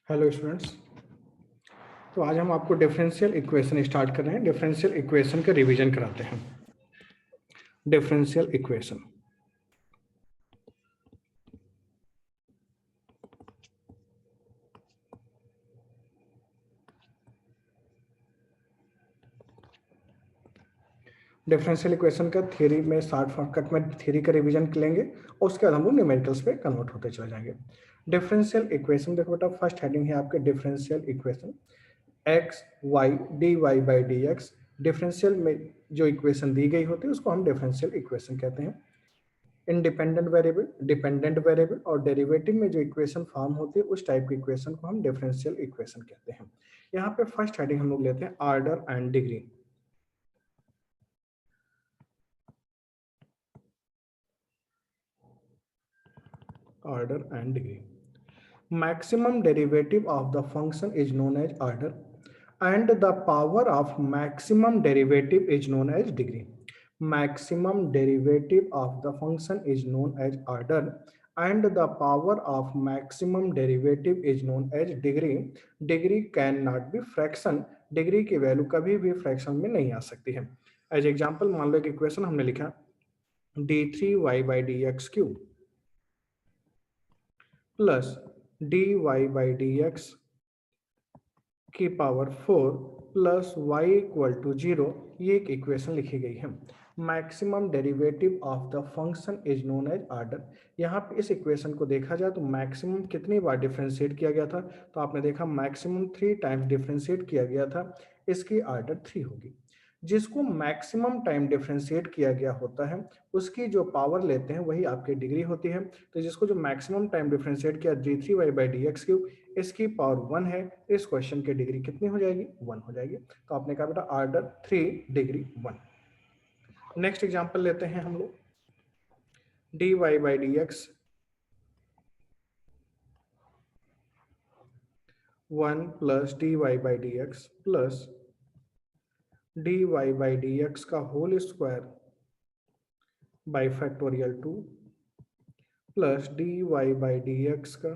Hello students. तो आज हम आपको डिफरेंशियल इक्वेशन स्टार्ट कर रहे हैं। डिफरेंशियल इक्वेशन का रिवीजन कराते हैं। डिफरेंशियल इक्वेशन डिफरेंशियल इक्वेशन का थ्योरी में शॉर्टकट में थ्योरी का रिवीजन लेंगे और उसके बाद हम लोग न्यूमेरिकल्स पे कन्वर्ट होते चले जाएंगे। डिफरेंशियल इक्वेशन देखो बेटा, फर्स्ट हेडिंग है आपके differential equation x y d y by d x. Differential में जो इक्वेशन दी गई होती है उसको हम डिफरेंशियल इक्वेशन कहते हैं। इंडिपेंडेंट वेरिएबल, डिपेंडेंट वेरिएबल और डेरिवेटिव में जो इक्वेशन फॉर्म होती है उस टाइप की इक्वेशन को हम डिफरेंशियल इक्वेशन कहते हैं। यहाँ पे फर्स्ट हेडिंग हम लोग लेते हैं order and degree. Order and degree, maximum derivative of the function is known as order and the power of maximum derivative is known as degree. Maximum derivative of the function is known as order and the power of maximum derivative is known as degree. Degree cannot be fraction. Degree की value कभी भी fraction में नहीं आ सकती है। As example मान लो एक equation हमने लिखा d3y/dx³ प्लस dy/dx की power 4 plus y equal to 0, ये एक इक्वेशन लिखी गई है। Maximum derivative of the function is known as order. यहाँ पे इस इक्वेशन को देखा जाए तो मैक्सिमम कितनी बार डिफरेंशिएट किया गया था, तो आपने देखा मैक्सिमम 3 टाइम्स डिफरेंशिएट किया गया था, इसकी ऑर्डर 3 होगी। जिसको मैक्सिमम टाइम डिफरेंशिएट किया गया होता है उसकी जो पावर लेते हैं वही आपकी डिग्री होती है। तो जिसको जो मैक्सिमम टाइम डिफरेंशिएट किया d3y/dx³, इसकी पावर 1 है, इस क्वेश्चन की डिग्री कितनी हो जाएगी? 1 हो जाएगी। तो आपने कहा बेटा ऑर्डर 3 डिग्री 1। नेक्स्ट एग्जांपल लेते हैं हम लोग dy/dx 1 plus dy/dx plus dy/dx का whole square by factorial 2 plus dy/dx का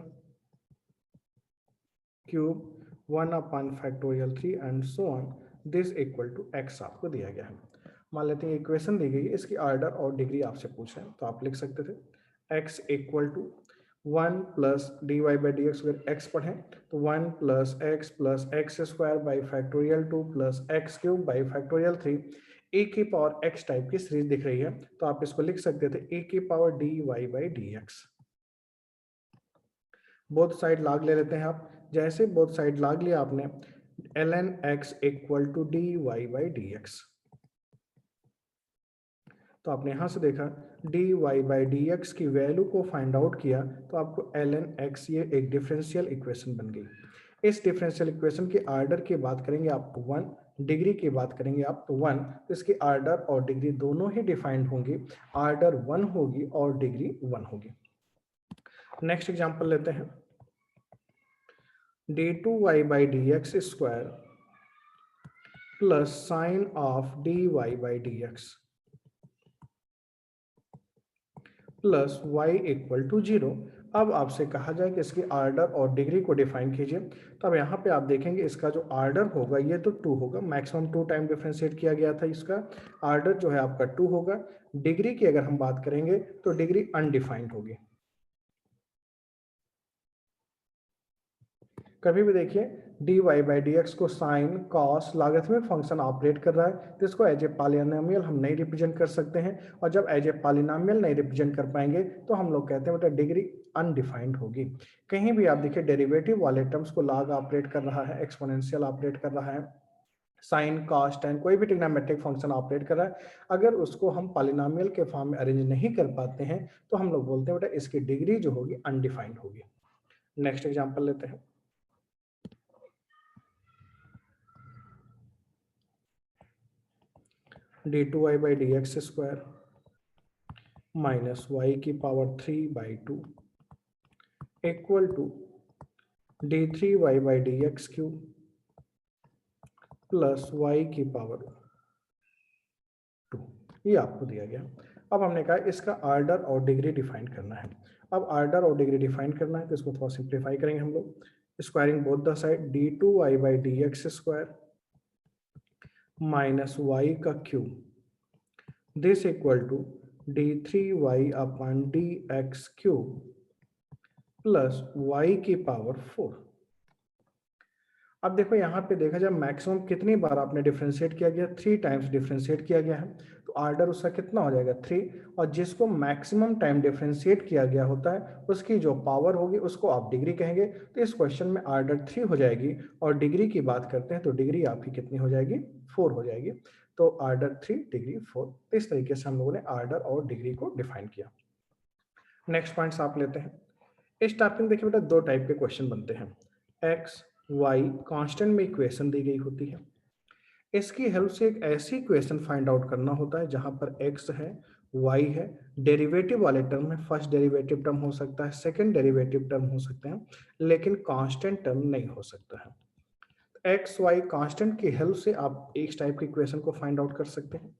क्यूब 1/फैक्टोरियल 3 and so on, this equal to x आपको दिया गया है। मान लेते हैं इक्वेशन दी गई है, इसकी ऑर्डर और डिग्री आपसे पूछ रहे हैं, तो आप लिख सकते थे x equal to 1 plus dy/dx। अगर x पढ़ें तो 1 plus x square by factorial 2 plus x cube by factorial 3, e की पावर x टाइप की सीरीज दिख रही है, तो आप इसको लिख सकते थे e की power dy/dx। Both side log ले लेते हैं आप। जैसे बोथ साइड लॉग लिया आपने, ln x equal to dy/dx। तो आपने यहां से देखा dy/dx की वैल्यू को फाइंड आउट किया तो आपको ln x, ये एक डिफरेंशियल इक्वेशन बन गई। इस डिफरेंशियल इक्वेशन के ऑर्डर की बात करेंगे आप 1, डिग्री की बात करेंगे आप 1, तो इसकी ऑर्डर और डिग्री दोनों ही डिफाइंड होंगी। ऑर्डर 1 होगी और डिग्री 1 होगी। नेक्स्ट एग्जांपल लेते हैं d2y/dx² plus sine of dy/dx plus y equal to 0। अब आपसे कहा जाए कि इसकी ऑर्डर और डिग्री को डिफाइन कीजिए, तो अब यहाँ पे आप देखेंगे इसका जो ऑर्डर होगा ये तो 2 होगा, मैक्सिमम 2 टाइम डिफरेंशिएट किया गया था, इसका ऑर्डर जो है आपका 2 होगा। डिग्री की अगर हम बात करेंगे तो डिग्री अनडिफाइंड होगी। कभी भी देखिए dy/dx को sine cos logarithmic function operate कर रहा है तो इसको एज ए पॉलिनोमियल हम नहीं रिप्रेजेंट कर सकते हैं, और जब एज ए पॉलिनोमियल नहीं रिप्रेजेंट कर पाएंगे तो हम लोग कहते हैं बेटा डिग्री अनडिफाइंड होगी। कहीं भी आप देखिए डेरिवेटिव वाले टर्म्स को लॉग ऑपरेट कर रहा है, एक्सपोनेंशियल ऑपरेट कर रहा है, साइन कॉस टेन कोई भी ट्रिग्नोमेट्रिक फंक्शन ऑपरेट कर रहा है, अगर उसको हम पॉलिनोमियल के फॉर्म में अरेंज नहीं कर पाते हैं तो हम लोग बोलते हैं बेटा इसकी डिग्री जो होगी अनडिफाइंड होगी। नेक्स्ट एग्जाम्पल लेते हैं d2y/dx² माइनस y की power 3/2 equal to d3y/dx³ plus y की पावर 2, ये आपको दिया गया। अब हमने कहा इसका ऑर्डर और डिग्री डिफाइन करना है। अब ऑर्डर और डिग्री डिफाइन करना है तो इसको थोड़ा सिंप्लीफाई करेंगे हम लोग। Squaring both the side, d2y by d x square minus y का cube this equal to d3y upon d x cube plus y की पावर 4। अब देखो यहाँ पे देखा जाए मैक्सिमम कितनी बार आपने डिफरेंशिएट किया गया, 3 टाइम्स डिफरेंशिएट किया गया है, तो आर्डर उसका कितना हो जाएगा 3। और जिसको मैक्सिमम टाइम डिफरेंशिएट किया गया होता है उसकी जो पावर होगी उसको आप डिग्री कहेंगे। तो इस क्वेश्चन में आर्डर 3 हो जाएगी, और डिग्री की बात करते हैं तो डिग्री आपकी कितनी हो जाएगी 4 हो जाएगी। तो आर्डर 3 डिग्री 4, इस तरीके से हम लोगों ने आर्डर और डिग्री को डिफाइन किया। नेक्स्ट पॉइंट्स आप लेते हैं। इस टॉपिक में देखिए बेटा 2 टाइप के क्वेश्चन बनते हैं। एक्स वाई कांस्टेंट में इक्वेशन दी गई होती है, इसकी हेल्प से एक ऐसी इक्वेशन फाइंड आउट करना होता है जहां पर एक्स है वाई है, डेरिवेटिव वाले टर्म है, फर्स्ट डेरिवेटिव टर्म हो सकता है, सेकंड डेरिवेटिव टर्म हो सकते हैं, लेकिन कांस्टेंट टर्म नहीं हो सकता है। एक्स वाई कांस्टेंट की हेल्प से आप इस टाइप की इक्वेशन को फाइंड आउट कर सकते हैं,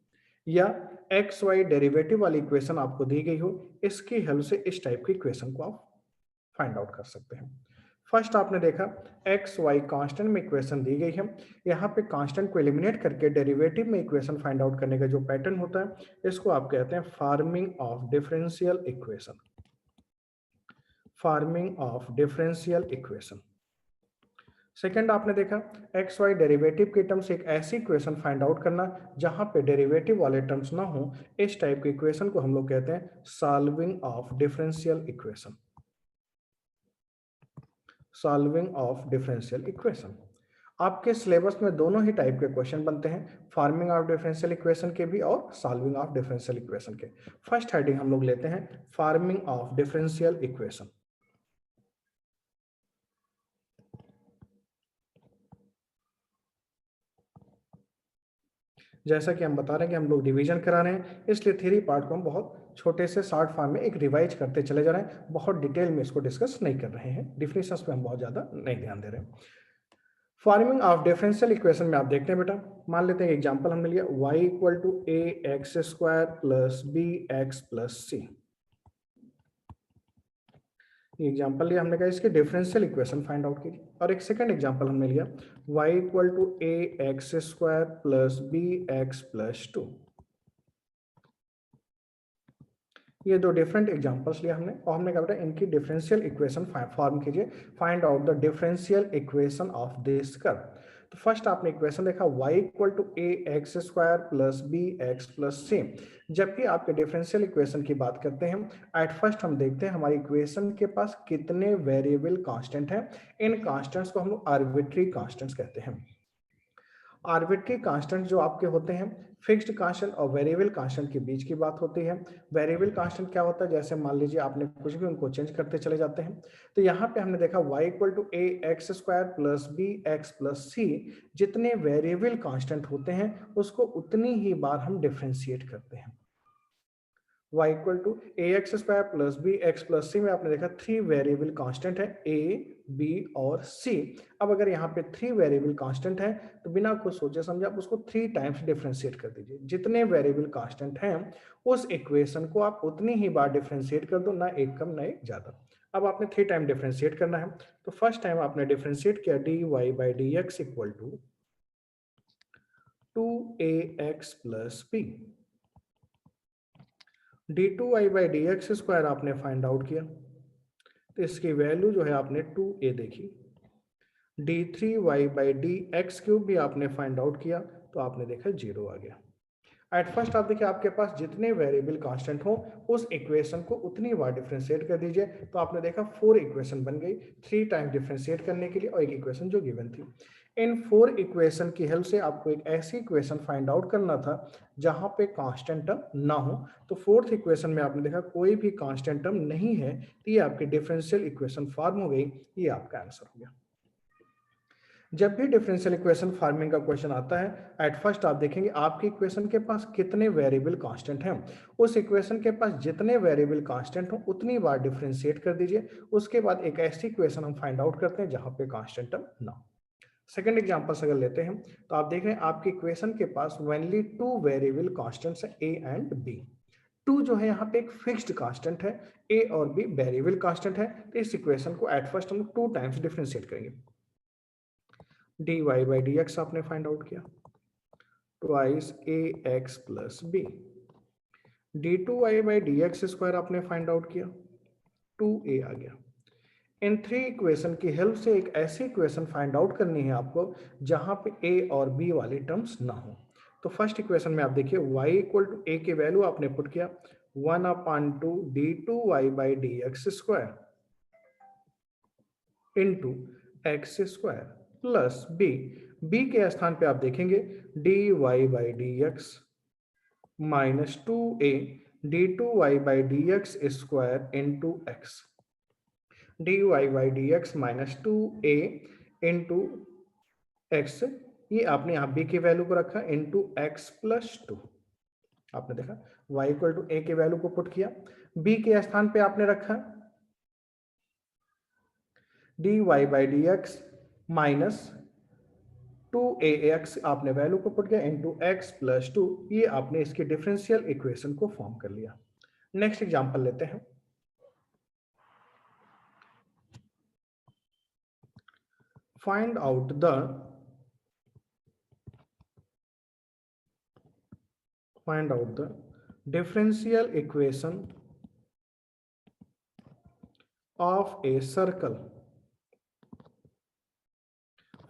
या एक्स वाई डेरिवेटिव वाली इक्वेशन आपको दी गई हो, इसकी हेल्प से इस टाइप की इक्वेशन को आप फाइंड आउट कर सकते हैं। फर्स्ट आपने देखा एक्स वाई कांस्टेंट में इक्वेशन दी गई है, यहाँ पे कांस्टेंट को एलिमिनेट करके डेरिवेटिव में इक्वेशन फाइंड आउट करने का जो पैटर्न होता है इसको आप कहते हैं farming of differential equation. Farming of differential equation. Second आपने देखा एक्स वाई डेरिवेटिव के टर्म्स एक ऐसी इक्वेशन फाइंड आउट करना जहां पे डेरिवेटिव वाले टर्म्स ना हो, इस टाइप की इक्वेशन को हम लोग कहते हैं solving of differential equation. Solving of differential equation. आपके सिलेबस में दोनों ही टाइप के क्वेश्चन बनते हैं, फार्मिंग ऑफ डिफरेंशियल इक्वेशन के भी और सॉल्विंग ऑफ डिफरेंशियल इक्वेशन के। फर्स्ट हेडिंग हम लोग लेते हैं फार्मिंग ऑफ डिफरेंशियल इक्वेशन। जैसा कि हम बता रहे हैं कि हम लोग डिवीजन करा रहे हैं, इसलिए थ्योरी पार्ट को हम बहुत छोटे से शॉर्ट फॉर्म में एक रिवाइज करते चले जा रहे हैं, बहुत डिटेल में इसको डिस्कस नहीं कर रहे हैं, डिफिनेशंस पे हम बहुत ज्यादा नहीं ध्यान दे रहे हैं। फार्मिंग ऑफ डिफरेंशियल इक्वेशन में आप देखते हैं बेटा, मान लेते हैं एग्जांपल हमने लिया y equal to a x square plus b x plus c. Example लिया हमने कहा इसके डिफरेंशियल इक्वेशन फाइंड आउट कीजिए। और एक सेकंड एग्जांपल हमने लिया y equal to a x square plus b x plus 2। ये दो डिफरेंट एग्जांपल्स लिया हमने, और हमने कहा बेटा इनकी डिफरेंशियल इक्वेशन फॉर्म कीजिए, find out the differential equation of this curve. तो फर्स्ट आपने इक्वेशन देखा y equal to a x square plus b x plus c. जब भी आपके डिफरेंशियल इक्वेशन की बात करते हैं, एट फर्स्ट हम देखते हैं हमारी इक्वेशन के पास कितने वेरिएबल कांस्टेंट हैं। इन कांस्टेंट्स को हम लोग आर्बिट्री कांस्टेंट्स कहते हैं। आर्बिट्री कांस्टेंट जो आपके होते हैं, फिक्स्ड कांस्टेंट और वेरिएबल कांस्टेंट के बीच की बात होती है। वेरिएबल कांस्टेंट क्या होता है, जैसे मान लीजिए आपने कुछ भी उनको चेंज करते चले जाते हैं। तो यहाँ पे हमने देखा y equal to a x square plus b x plus c, जितने वेरिएबल कांस्टेंट होते हैं उसको उतनी ही बार हम डिफरेंशिएट करते हैं। y equal to a x square plus b x plus c में आपने देखा 3 वेरिएबल कांस्टेंट है a, b और c। अब अगर यहाँ पे 3 वेरिएबल कांस्टेंट है तो बिना कुछ सोचे समझे आप उसको 3 टाइम्स डिफरेंशिएट कर दीजिए। जितने वेरिएबल कांस्टेंट हैं उस इक्वेशन को आप उतनी ही बार डिफरेंशिएट कर दो, ना एक कम ना एक ज्यादा। अब आपने 3 टाइम डिफरेंशिएट करना है, तो फर्स्ट टाइम आपने डिफरेंशिएट किया d y by d x equal to 2ax plus b. d2y by d x square आपने फाइंड आउट किया, तो इसकी वैल्यू जो है आपने 2a देखी। d3y by d x cube भी आपने फाइंड आउट किया, तो आपने देखा 0 आ गया। एट फर्स्ट आप देखिए आपके पास जितने वेरिएबल कांस्टेंट हो उस इक्वेशन को उतनी बार डिफरेंशिएट कर दीजिए, तो आपने देखा 4 इक्वेशन बन गई 3 टाइम डिफरेंशिएट करने के लिए, और एक इक्वेशन जो गिवन थी। इन 4 इक्वेशन की हेल्प से आपको एक ऐसी इक्वेशन फाइंड आउट करना था जहां पे कांस्टेंट टर्म ना हो। तो फोर्थ इक्वेशन में आपने देखा कोई भी कांस्टेंट टर्म नहीं है, तो ये आपकी डिफरेंशियल इक्वेशन फॉर्म हो गई, ये आपका आंसर हो गया। जब भी डिफरेंशियल इक्वेशन फार्मिंग का क्वेश्चन आता है, एट फर्स्ट आप देखेंगे आपकी इक्वेशन के पास कितने वेरिएबल कांस्टेंट हैं। उस इक्वेशन के पास जितने वेरिएबल कांस्टेंट हो उतनी बार डिफरेंशिएट कर दीजिए। उसके बाद एक ऐसी इक्वेशन हम फाइंड आउट करते हैं जहां पे कांस्टेंट टर्म ना हो। सेकंड एग्जांपल अगर लेते हैं तो आप देख रहे हैं आपकी इक्वेशन के पास ओनली 2 वेरिएबल कांस्टेंट्स है a एंड b। टू जो है यहाँ पे एक फिक्स्ड कांस्टेंट है, ए और बी वेरिएबल कांस्टेंट है, तो इस इक्वेशन को एट फर्स्ट हम लोग 2 टाइम्स डिफरेंशिएट करेंगे। D y by d x आपने फाइंड आउट किया, twice a x plus b. D two y by d x square आपने फाइंड आउट किया, 2a आ गया। इन थ्री इक्वेशन की हेल्प से एक ऐसी इक्वेशन फाइंड आउट करनी है आपको जहां पे a और b वाले टर्म्स ना हो। तो फर्स्ट इक्वेशन में आप देखिए y इक्वल टू a की वैल्यू आपने पुट किया 1/2 d2y by d x square into x square plus b के स्थान पे आप देखेंगे dy by d x minus 2a d2y by d x square into x dy by d x minus 2a into x, ये आपने यहाँ b की वैल्यू को रखा इंटू एक्स प्लस 2। आपने देखा y इक्वल टू a की वैल्यू को पुट किया, b के स्थान पे आपने रखा dy by d x minus 2ax आपने वैल्यू को पुट किया इंटू एक्स प्लस 2, ये आपने इसकी डिफरेंशियल इक्वेशन को फॉर्म कर लिया। नेक्स्ट एग्जांपल लेते हैं। Find out the differential equation of a circle.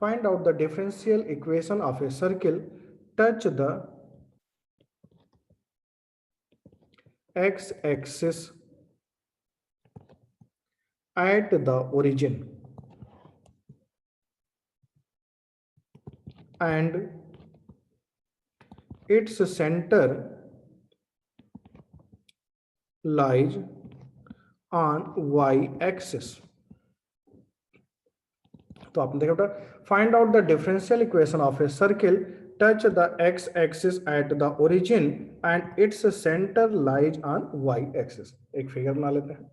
Find out the differential equation of a circle. Touch the x-axis at the origin and its center lies on y-axis. तो आपने देखा बेटा, find out the differential equation of a circle, touch the x axis at the origin and its centre lies on y axis. एक figure बना लेते हैं।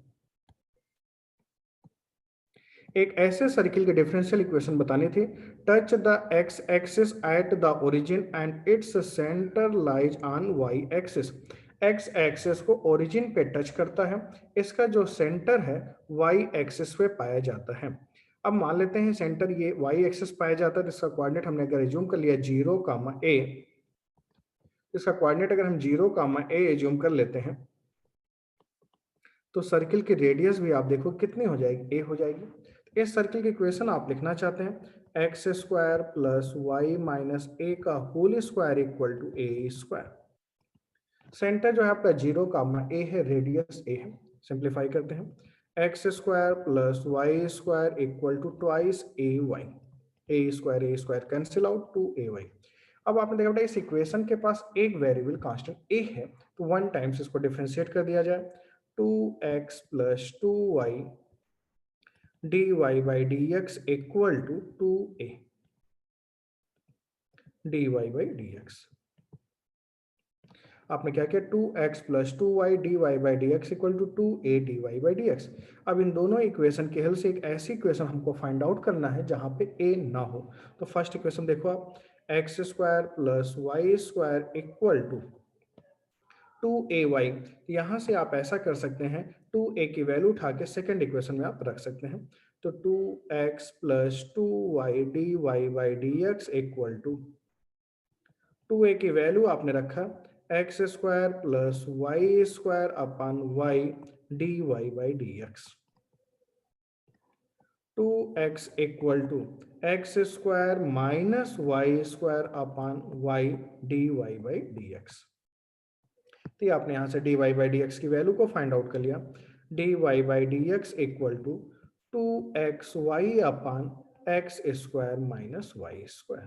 एक ऐसे सर्किल की डिफरेंशियल इक्वेशन बतानी थी, touch the x axis at the origin and its centre lies on y axis. X axis को ओरिजिन पे टच करता है, इसका जो सेंटर है वाई एक्सिस पे पाया जाता है। अब मान लेते हैं सेंटर ये वाई एक्सिस पाया जाता है, तो इसका कोऑर्डिनेट हमने अगर एज्यूम कर लिया 0, a, इसका कोऑर्डिनेट अगर हम 0, a एज्यूम कर लेते हैं, तो सर्किल की रेडियस भी आप देखो कितनी हो जाएगी, a हो जाएगी। इस सर्किल की इक्वेशन आप लिखना चाहते हैं x square plus y minus a का whole square equal to a square. Centre जो है आपका 0, a है, रेडियस a है। सिंप्लीफाई करते हैं, x square plus y square equal to twice a square cancel out 2ay। अब आपने देखा बेटा इस इक्वेशन के पास एक वेरिएबल कांस्टेंट a है, तो 1 टाइम्स इसको डिफरेंशिएट कर दिया जाए, 2x plus 2y dy by d x equal to 2a dy by d x. आपने क्या किया 2x plus 2y dy by d x equal to 2a dy by d x. अब इन दोनों इक्वेशन की हेल्प से एक ऐसी इक्वेशन हमको फाइंड आउट करना है जहां पे a ना हो। तो फर्स्ट इक्वेशन देखो आप, x square plus y square equal to 2ay। यहां से आप ऐसा कर सकते हैं 2a की वैल्यू उठा के सेकेंड इक्वेशन में आप रख सकते हैं, तो 2x plus 2y dy by d x equal to 2a की वैल्यू आपने रखा x square plus y square upon y dy by d x. 2x equal to x square minus y square upon y dy by d x. तो ये आपने यहां से dy by d x की वैल्यू को फाइंड आउट कर लिया, dy by d x equal to 2xy upon x square minus y square.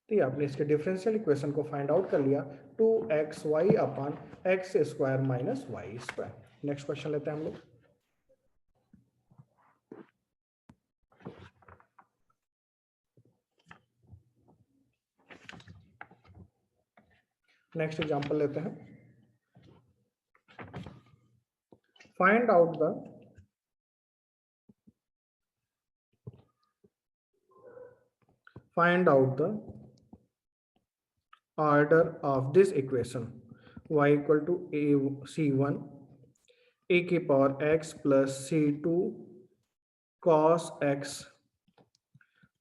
तो ये आपने इसके डिफरेंशियल इक्वेशन को फाइंड आउट कर लिया, 2xy upon x square minus y square. Next question लेते हैं हम लोग। नेक्स्ट एग्जांपल लेते हैं। Find out the order of this equation. y equal to a C1 a की power x plus C2 cos x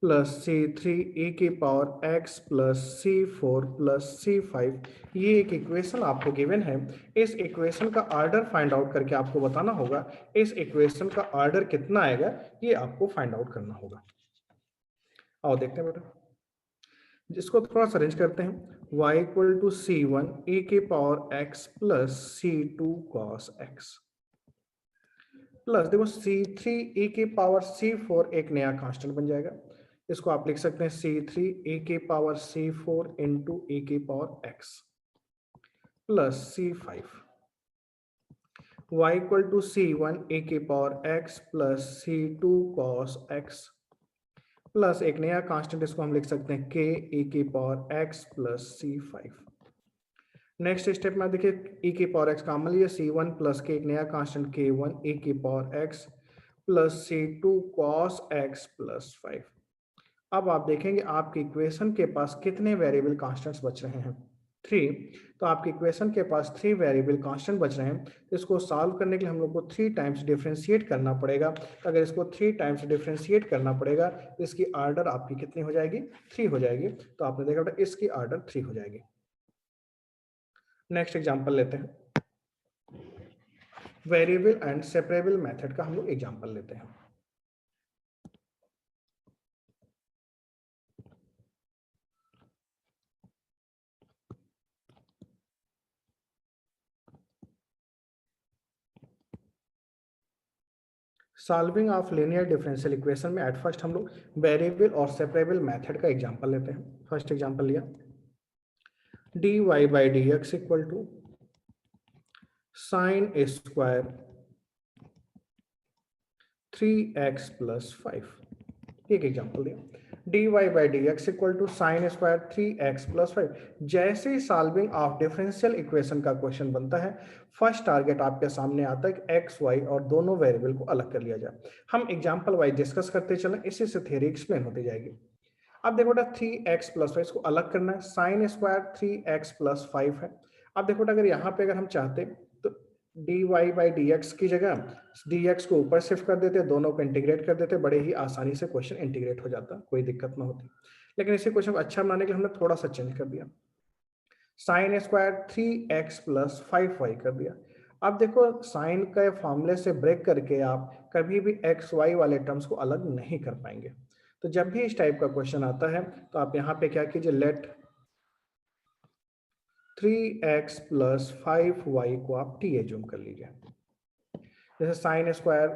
plus C3 a की power x plus C4 plus C5। ये एक इक्वेशन आपको given है। इस equation का order find out करके आपको बताना होगा। इस इक्वेशन का ऑर्डर कितना आएगा ये आपको फाइंड आउट करना होगा। आओ देखते हैं बेटा, जिसको थोड़ा सा अरेंज करते हैं। y equal to C1 a की power x plus C2 cos x plus देखो C3 ए की पावर C4 एक नया कांस्टेंट बन जाएगा। इसको आप लिख सकते हैं C3 ए की पावर C4 इंटू ए की power x plus C5 y equal to C1 a की power x plus C2 cos x plus एक नया कांस्टेंट इसको हम लिख सकते हैं k ए की power x plus C5। Next step में देखिए e की पावर x कॉमन लिया C1 प्लस के एक नया कांस्टेंट K1 e की power x plus C2 cos x plus 5। अब आप देखेंगे आपकी इक्वेशन के पास कितने वेरिएबल कांस्टेंट्स बच रहे हैं, 3। तो आपकी इक्वेशन के पास 3 वेरिएबल कांस्टेंट बच रहे हैं। तो इसको सॉल्व करने के लिए हम लोग को 3 टाइम्स डिफरेंशिएट करना पड़ेगा। तो अगर इसको 3 टाइम्स डिफरेंशिएट करना पड़ेगा तो इसकी ऑर्डर आपकी कितनी हो जाएगी, 3 हो जाएगी। तो आपने देखा बेटा इसकी ऑर्डर 3 हो जाएगी। नेक्स्ट एग्जांपल लेते हैं, वेरिएबल एंड सेपरेबल मेथड का हम लोग एग्जांपल लेते हैं। Solving of linear differential equation में एट फर्स्ट हम लोग वेरिएबल और सेपरेबल मेथड का एग्जांपल लेते हैं। फर्स्ट एग्जांपल लिया dy by d x equal to sine square 3x plus 5। एक एग्जांपल दिया dy by d x equal to sine square 3x plus 5। जैसे ही सॉल्विंग ऑफ डिफरेंशियल इक्वेशन का क्वेश्चन बनता है फर्स्ट टारगेट आपके सामने आता है कि x y और दोनों वेरिएबल को अलग कर लिया जाए। हम एग्जांपल वाइज डिस्कस करते चलें, इसी से थ्योरी एक्सप्लेन होती जाएगी। अब देखो बेटा 3x प्लस 5 इसको अलग करना है, साइन स्क्वायर 3x प्लस 5 है। अब देखो बेटा अगर यहाँ पे अगर हम चाहते तो dy बाई डी एक्स की जगह dx को ऊपर शिफ्ट कर देते, दोनों को इंटीग्रेट कर देते, बड़े ही आसानी से क्वेश्चन इंटीग्रेट हो जाता, कोई दिक्कत ना होती। लेकिन इसी क्वेश्चन को अच्छा बनाने के लिए हमने थोड़ा सा चेंज कर दिया, sign square 3x plus 5y कर दिया। अब देखो साइन के फॉर्मूले से ब्रेक करके आप कभी भी एक्स वाई वाले टर्म्स को अलग नहीं कर पाएंगे। तो जब भी इस टाइप का क्वेश्चन आता है तो आप यहाँ पे क्या कीजिए, लेट 3x प्लस 5y को आप t एज्यूम कर लीजिए। जैसे sine square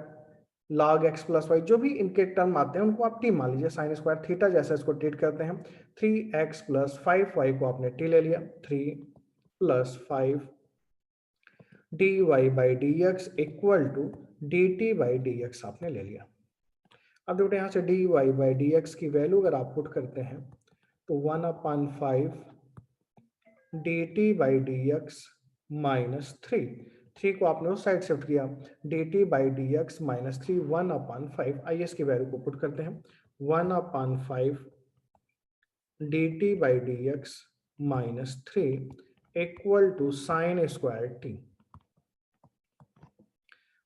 log x plus y जो भी इनके टर्म आते हैं उनको आप t मान लीजिए, साइन स्क्वायर थीटा जैसा इसको ट्रीट करते हैं। 3x प्लस 5y को आपने t ले लिया, 3 plus 5 dy by d x equal to d t by d x आपने ले लिया। अब देखो यहाँ से dy बाई डी एक्स की वैल्यू अगर आप पुट करते हैं तो 1/5 d t by d x minus 3 को आपने उस साइड शिफ्ट किया, d t by d x minus 3 1/5। आइए इसकी वैल्यू को पुट करते हैं, 1/5 d t by d x minus 3 equal to sine square t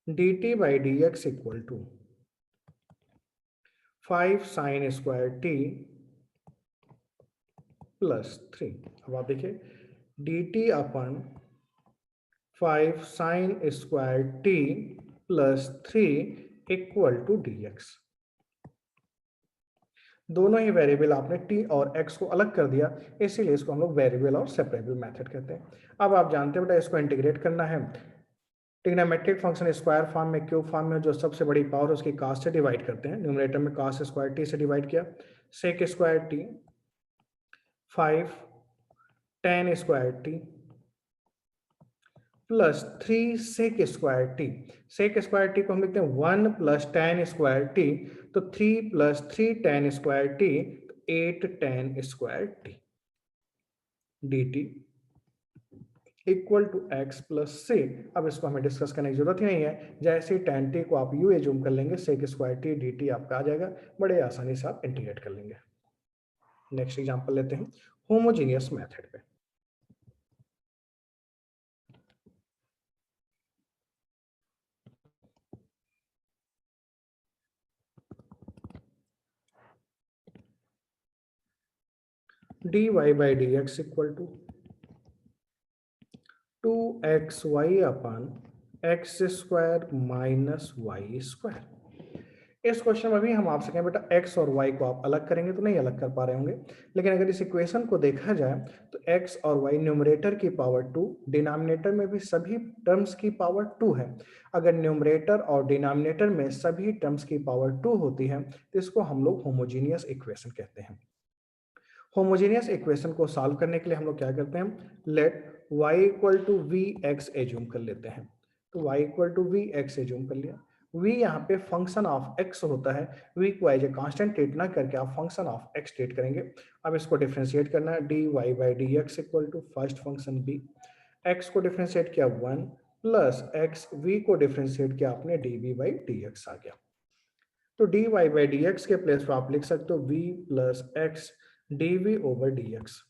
dt by d x equal to 5 sine square t plus 3। अब आप देखिए dt upon 5 sine square t plus 3 equal to dx। दोनों ही variable आपने t और x को अलग कर दिया, इसीलिए इसको हम लोग वेरिएबल और सेपरेबल मेथड कहते हैं। अब आप जानते हैं बेटा इसको इंटीग्रेट करना है, ट्रिग्नोमेट्रिक फंक्शन स्क्वायर फॉर्म में, क्यूब फॉर्म में, जो सबसे बड़ी पावर उसकी कास से डिवाइड करते हैं। न्यूमरेटर में कास स्क्वायर टी से डिवाइड किया, sec square t 5 tan square t plus 3 sec square t. Sec square t को हम लिखते हैं 1 प्लस टेन स्क्वायर टी, तो 3 plus 3 tan square t 8 tan square t d t equal to x plus से। अब इसको हमें डिस्कस करने की जरूरत ही नहीं है, जैसे tan t को आप यू एज्यूम कर लेंगे, sec square t d t आपका आ जाएगा, बड़े आसानी से आप इंटीग्रेट कर लेंगे। नेक्स्ट एग्जांपल लेते हैं होमोजेनियस मेथड पे। D y by d x equal to 2xy upon x square minus y square. इस क्वेश्चन में भी हम आपसे कहें बेटा x और y को आप अलग करेंगे तो नहीं अलग कर पा रहे होंगे, लेकिन अगर इस इक्वेशन को देखा जाए तो x और y न्यूमरेटर की पावर 2, डिनोमिनेटर में भी सभी टर्म्स की पावर 2 है। अगर न्यूमरेटर और डिनोमिनेटर में सभी टर्म्स की पावर 2 होती है तो इसको हम लोग होमोजीनियस इक्वेशन कहते हैं। होमोजेनियस इक्वेशन को सॉल्व करने के लिए हम लोग क्या करते हैं, let y equal to v x assume कर लेते हैं। तो y equal to v x assume कर लिया। v यहाँ पे फंक्शन ऑफ x होता है, v को एज ए कांस्टेंट ट्रीट ना करके आप फंक्शन ऑफ x ट्रीट करेंगे। अब इसको डिफरेंशिएट करना है, d y by d x equal to first function b, x को डिफरेंशिएट किया 1 प्लस x, v को डिफरेंशिएट किया आपने d v by d x आ गया। तो d y by d x के प्लेस पर आप लिख सकते हो v plus x d v over d x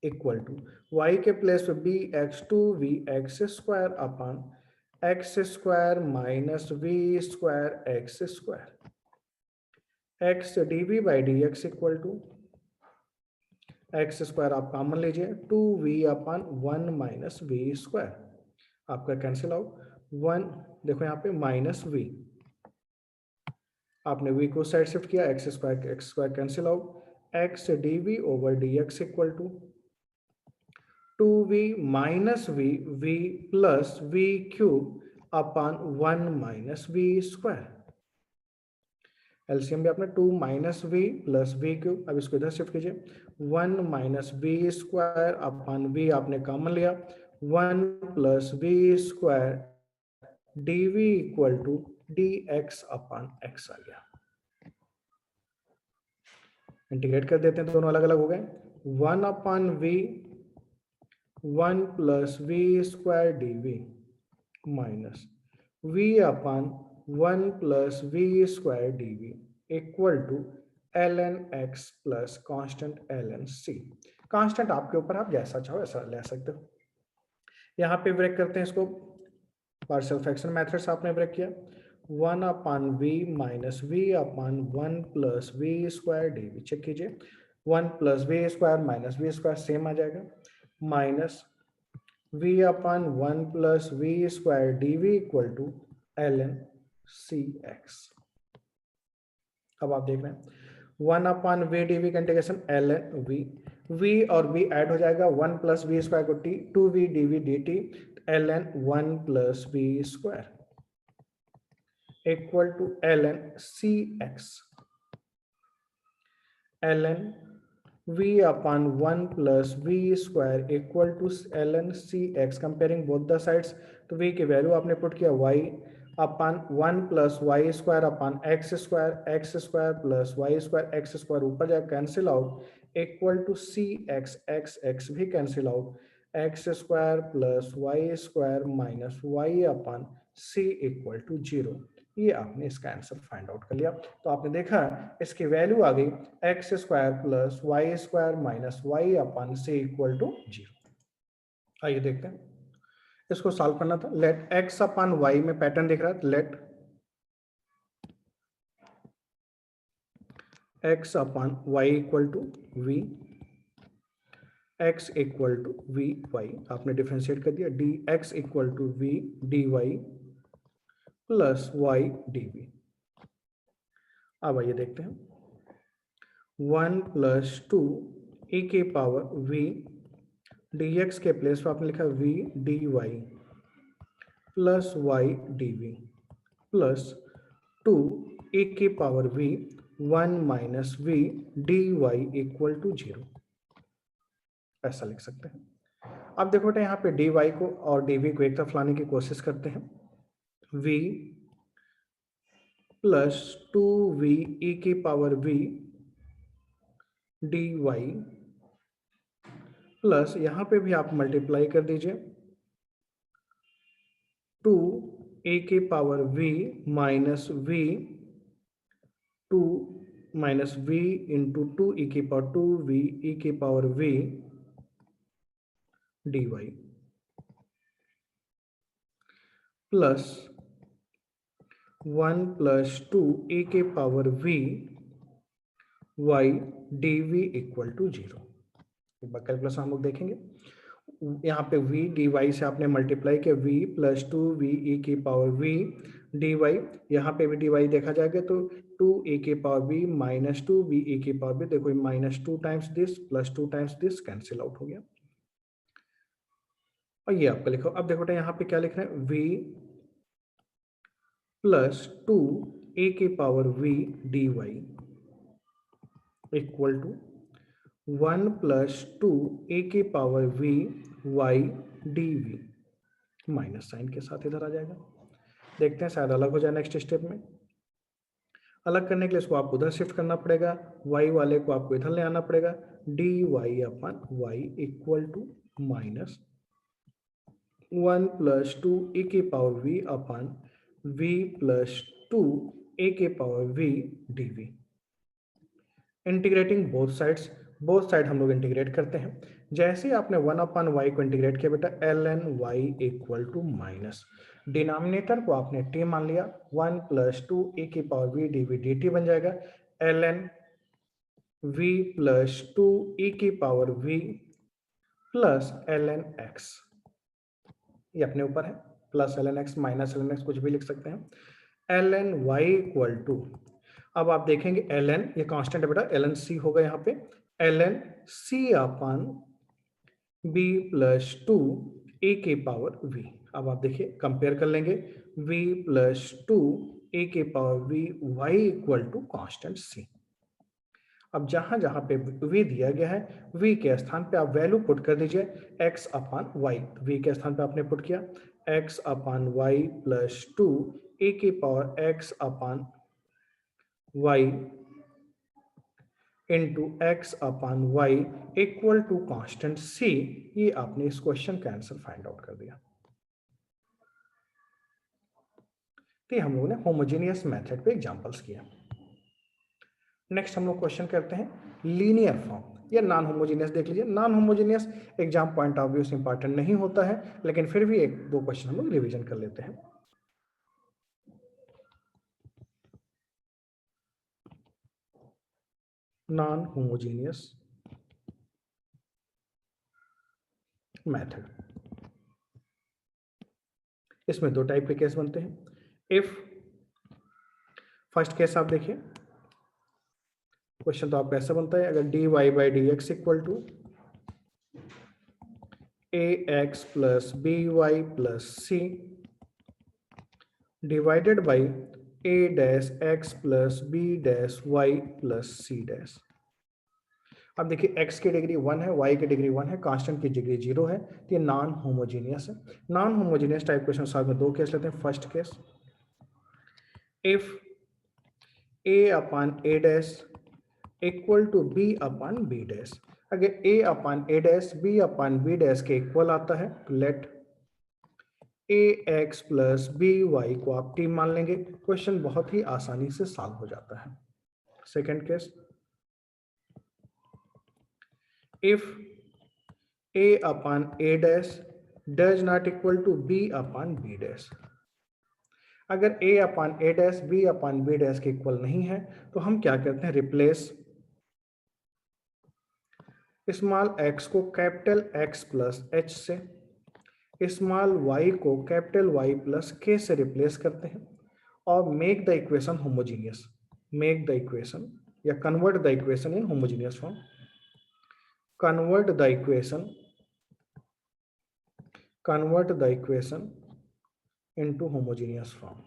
equal to y के प्लेस पे b x two v x square upon x square minus v square x square x d v by d x equal to x square आप common लीजिए, two v upon 1 minus v square आपका cancel out, 1 देखो यहाँ पे minus v, आपने v को side shift किया, x square cancel out, x d v over d x equal to 2v minus v plus v cube upon 1 minus v square. LCM भी आपने 2 minus v plus v cube, अब इसको इधर shift कीजिए, 1 minus v square upon v आपने common लिया, 1 plus v square d v equal to d x upon x आ गया। इंटीग्रेट कर देते हैं, दोनों अलग अलग हो गए, 1 upon v 1 plus v square d v minus v upon 1 plus v square d v equal to l n x plus constant l n c. Constant आपके ऊपर, आप जैसा चाहो ऐसा ले सकते हो। यहाँ पे ब्रेक करते हैं इसको, पार्शियल फ्रैक्शन मेथड से आपने ब्रेक किया, 1 upon v minus v upon 1 plus v square d v, check कीजिए, 1 plus v square minus v square same आ जाएगा, minus v upon 1 plus v square d v equal to l n c x. अब आप देख रहे हैं 1 upon v d v का integration l n v और v ऐड हो जाएगा, 1 प्लस वी स्क्वायर को t, 2v D we d t, l n 1 plus v square equal to l n c x, l n v upon 1 plus v square equal to ln cx, comparing both the sides, तो v की value आपने put किया y upon 1 plus y square upon x square plus y square x square, ऊपर जाए cancel out equal to c x, x भी cancel out, x square plus y square minus y upon c equal to 0। ये आपने इसका answer find out कर लिया। तो आपने देखा इसकी वैल्यू आ गई x square plus y square minus y upon c equal to 0। आइए देखते हैं, इसको सॉल्व करना था, लेट एक्स अपन वाई में पैटर्न दिख रहा है, let x upon y equal to v, x equal to v y, आपने डिफरेंशिएट कर दिया, d x equal to v d y plus y d v. अब आइए देखते हैं, 1 प्लस 2 e की पावर v dx के प्लेस पर आपने लिखा v dy plus y dv plus 2 e की power v 1 minus v dy equal to 0, ऐसा लिख सकते हैं। अब देखो बेटा यहाँ पे dy को और dv को एक तरफ लाने की कोशिश करते हैं, v प्लस 2v e की पावर v dy प्लस यहां पे भी आप मल्टीप्लाई कर दीजिए, 2 e की power v minus v 2 minus v into 2 e की पावर 2v e की power v dy plus 1 plus 2 e की power v y d v equal to 0। एक बार कैलकुलेशन हम लोग देखेंगे। यहाँ पे v dy से आपने मल्टीप्लाई किया v प्लस 2v e की पावर v dy, यहाँ पे भी dy देखा जाएगा तो 2e की power v minus 2v e की पावर v, देखो minus 2 times this plus 2 times this cancel out हो गया और ये आपका लिखो। अब देखो यहाँ पे क्या लिख रहे हैं, v प्लस 2e की power v dy equal to 1 plus 2e की power v y dv minus sign के साथ इधर आ जाएगा। देखते हैं शायद अलग हो जाए नेक्स्ट स्टेप में। अलग करने के लिए इसको आपको उधर शिफ्ट करना पड़ेगा, y वाले को आपको इधर ले आना पड़ेगा, dy upon y equal to minus 1 plus 2 e की power v upon v plus 2 a की power v dv। Integrating both side हम लोग इंटीग्रेट करते हैं। जैसे आपने 1 अपन y को इंटीग्रेट किया बेटा, ln y equal to minus, denominator को आपने t मान लिया, 1 प्लस 2 e की पावर v dv dt बन जाएगा ln v प्लस 2 e की power v plus ln x, ये अपने ऊपर है, plus ln x minus ln x कुछ भी लिख सकते हैं। ln y इक्वल टू, अब आप देखेंगे ln ये कांस्टेंट है बेटा, ln c होगा यहाँ पे, ln c upon b plus 2 e की पावर v। अब आप देखिए कंपेयर कर लेंगे, v प्लस 2 e की power v y equal to constant c। अब जहां जहां पे v दिया गया है, v के स्थान पे आप वैल्यू पुट कर दीजिए x अपान y। v के स्थान पे आपने पुट किया x upon y plus 2 e की power x upon y into x upon y equal to constant c। ये आपने इस क्वेश्चन का आंसर फाइंड आउट कर दिया। तो हम लोगों ने होमोजेनियस मेथड पे एग्जांपल्स किया। नेक्स्ट हम लोग क्वेश्चन करते हैं लीनियर फॉर्म या नॉन होमोजेनियस। देख लीजिए, non homogeneous exam point of view से इंपॉर्टेंट नहीं होता है, लेकिन फिर भी एक दो क्वेश्चन हम लोग रिवीजन कर लेते हैं। नॉन होमोजेनियस मेथड, इसमें दो टाइप के केस बनते हैं। इफ फर्स्ट केस आप देखिए, क्वेश्चन तो आपका ऐसा बनता है, अगर dy by d x equal to a x plus b y plus c divided by a dash x plus b dash y plus c dash. अब देखिए x की डिग्री 1 है, y की डिग्री 1 है, कांस्टेंट की डिग्री 0 है, तो ये नॉन होमोजेनियस है। नॉन होमोजेनियस टाइप क्वेश्चन साथ में दो केस लेते हैं। First case, if a upon a dash equal to b upon b dash. अगर a upon a dash b upon b dash के इक्वल आता है, let a x plus b y को आप t मान लेंगे, क्वेश्चन बहुत ही आसानी से सॉल्व हो जाता है। Second case, if a upon a dash does not equal to b upon b dash. अगर a upon a dash b upon b dash के इक्वल नहीं है तो हम क्या करते हैं, रिप्लेस स्मॉल x को कैपिटल X प्लस h से, स्मॉल y को कैपिटल Y प्लस k से रिप्लेस करते हैं और make the equation homogeneous. Make the equation या convert the equation in homogeneous form. convert the equation into homogeneous form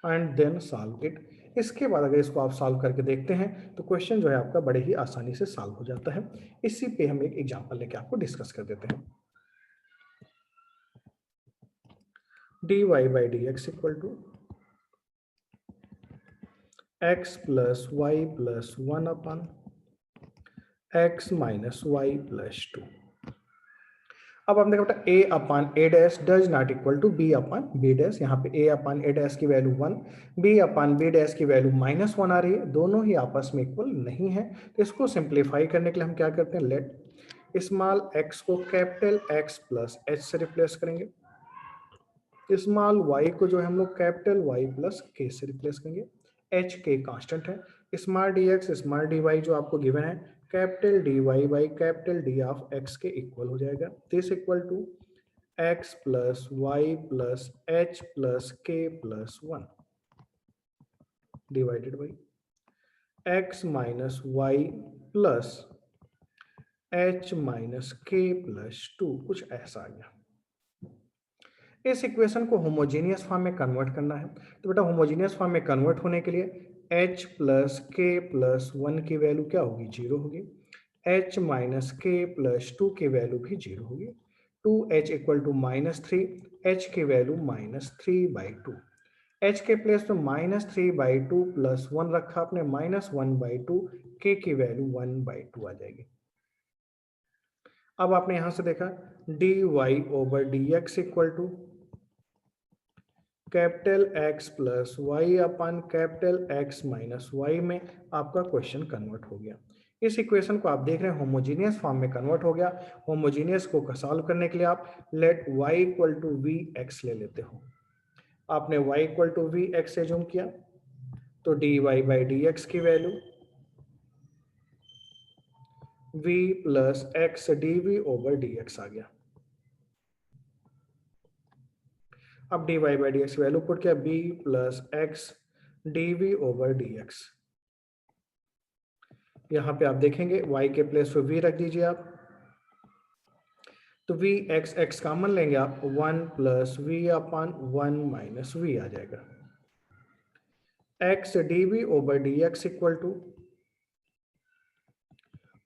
and then solve it। इसके बाद अगर इसको आप सॉल्व करके देखते हैं तो क्वेश्चन जो है आपका बड़े ही आसानी से सॉल्व हो जाता है। इसी पे हम एक एग्जांपल लेके आपको डिस्कस कर देते हैं। dy by d x equal to x plus y plus 1 upon x minus y plus 2। अब आपने कहा a upon a dash does not equal to b upon b dash. यहाँ पे a अपान a डैश की value 1, b upon b dash की value -1 आ रही है, दोनों ही आपस में इक्वल नहीं है। तो इसको सिंप्लीफाई करने के लिए हम क्या करते हैं, लेट स्मॉल x को कैपिटल X प्लस h से रिप्लेस करेंगे स्मॉल y को जो है हम लोग कैपिटल Y प्लस के से रिप्लेस करेंगे। h के कांस्टेंट है। स्मॉल dx स्मॉल dy जो आपको गिवन है capital dy by capital d of x के इक्वल हो जाएगा। This equal to x plus y plus h plus k plus 1 divided by x minus y plus h minus k plus 2 कुछ ऐसा आ गया। इस इक्वेशन को homogeneous form में convert करना है। तो बेटा होमोजेनियस फॉर्म में कन्वर्ट होने के लिए h प्लस के प्लस 1 की वैल्यू क्या होगी, 0 होगी। h माइनस के प्लस 2 की वैल्यू भी 0 होगी। 2h इक्वल टू -3, h की वैल्यू -3/2। h के प्लेस में -3/2 प्लस 1 रखा आपने, -1/2, k की वैल्यू 1/2 आ जाएगी। अब आपने यहां से देखा dy over dx equal to capital X plus y upon capital X minus y में आपका क्वेश्चन कन्वर्ट हो गया। इस इक्वेशन को आप देख रहे हैं होमोजीनियस फॉर्म में कन्वर्ट हो गया। होमोजीनियस को सॉल्व करने के लिए आप let y equal to v x ले लेते हो। आपने y equal to v x से जूम किया तो dy बाई डी एक्स की value v plus x d v over d x आ गया। अब dy by d x value put किया b plus x d v over d x. यहां पे आप देखेंगे y के प्लेस पे v रख दीजिए आप, तो v एक्स एक्स कॉमन लेंगे आप, 1 plus v upon 1 minus v आ जाएगा। x d v over d x equal to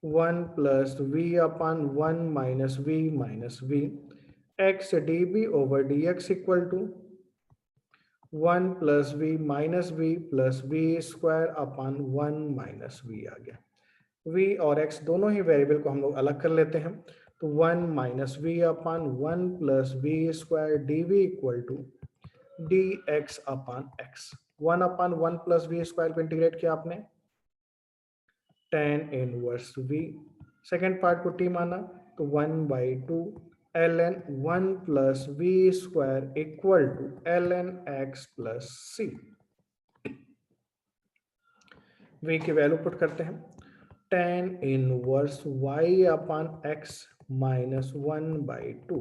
1 plus v upon 1 minus v x d v over d x equal to 1 plus v minus v plus v square upon 1 minus v आ गया। v और x दोनों ही variable को हम लोग अलग कर लेते हैं, तो 1 minus v upon 1 plus v square d v equal to d x upon x. 1 upon 1 plus v square को इंटीग्रेट किया आपने, tan inverse v। Second part को t माना तो 1/2 ln 1 plus v square equal to ln x plus c। v की value put करते हैं, tan inverse y upon x minus 1/2